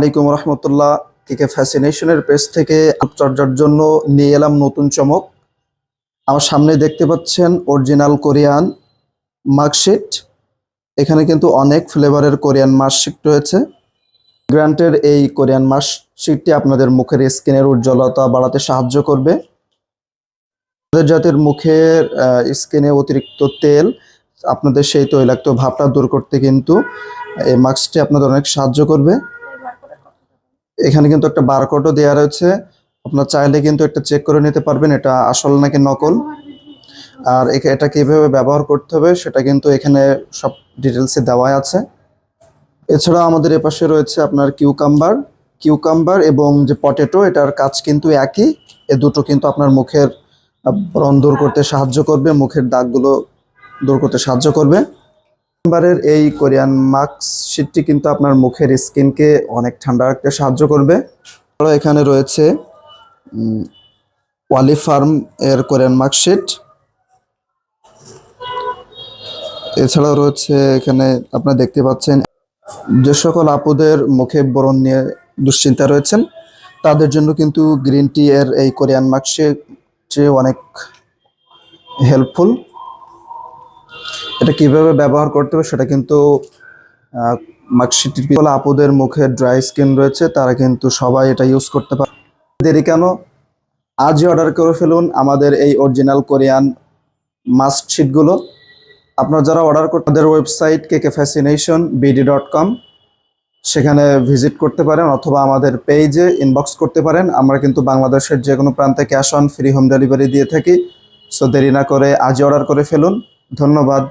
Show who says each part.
Speaker 1: আলাইকুম রহমতুল্লাহ। কেকে ফ্যাসিনেশনের পেজ থেকে রূপচর্চার জন্য নিয়ে এলাম নতুন চমক। আমার সামনে দেখতে পাচ্ছেন অরিজিনাল কোরিয়ান মার্কশিট। এখানে কিন্তু অনেক ফ্লেভারের কোরিয়ান মার্কশিট রয়েছে। গ্রান্টের এই কোরিয়ান মার্কশিটটি আপনাদের মুখের স্কিনের উজ্জ্বলতা বাড়াতে সাহায্য করবে। আপনাদের যাদের মুখের স্কিনে অতিরিক্ত তেল, আপনাদের সেই তৈলাক্ত ভাবটা দূর করতে কিন্তু এই মাস্কটি আপনাদের অনেক সাহায্য করবে। এখানে কিন্তু একটা বারকোডও দেওয়া রয়েছে, আপনার চাইলে কিন্তু এটা চেক করে নিতে পারবেন এটা আসল নাকি নকল। আর এটা কিভাবে ব্যবহার করতে হবে সেটা কিন্তু এখানে সব ডিটেলসে দেওয়া আছে। এছাড়া আমাদের এপাশে রয়েছে আপনার কিউকাম্বার এবং যে পটেটো, এটার কাজ কিন্তু একই। এ দুটো কিন্তু আপনার মুখের ব্রণ দূর করতে সাহায্য করবে, মুখের দাগগুলো দূর করতে সাহায্য করবে। কিউকাম্বারের এই কোরিয়ান মাস্কশিটটি কিন্তু আপনার মুখের স্কিনকে অনেক ঠান্ডা রাখতে সাহায্য করবে। এখানে রয়েছে ওয়ালি ফার্ম এর কোরিয়ান মার্কশিট। এছাড়াও রয়েছে এখানে আপনারা দেখতে পাচ্ছেন যে সকল আপুদের মুখে ব্রণ নিয়ে দুশ্চিন্তা রয়েছেন তাদের জন্য কিন্তু গ্রিন টি এর এই কোরিয়ান মার্কশিট অনেক হেল্পফুল। এটা কিভাবে ব্যবহার করতে হবে সেটা কিন্তু মার্কশিটের আপুদের মুখে ড্রাই স্কিন রয়েছে তারা কিন্তু সবাই এটা ইউজ করতে পারে। দেরি কেন, আজই অর্ডার করে ফেলুন আমাদের এই অরিজিনাল কোরিয়ান মাস্কশিটগুলো। আপনারা যারা অর্ডার করতে তাদের ওয়েবসাইট kekfascination.bd.com, সেখানে ভিজিট করতে পারেন অথবা আমাদের পেজে ইনবক্স করতে পারেন। আমরা কিন্তু বাংলাদেশের যে কোনো প্রান্তে cash on free home delivery দিয়ে থাকি। সো দেরি না করে আজই অর্ডার করে ফেলুন। ধন্যবাদ।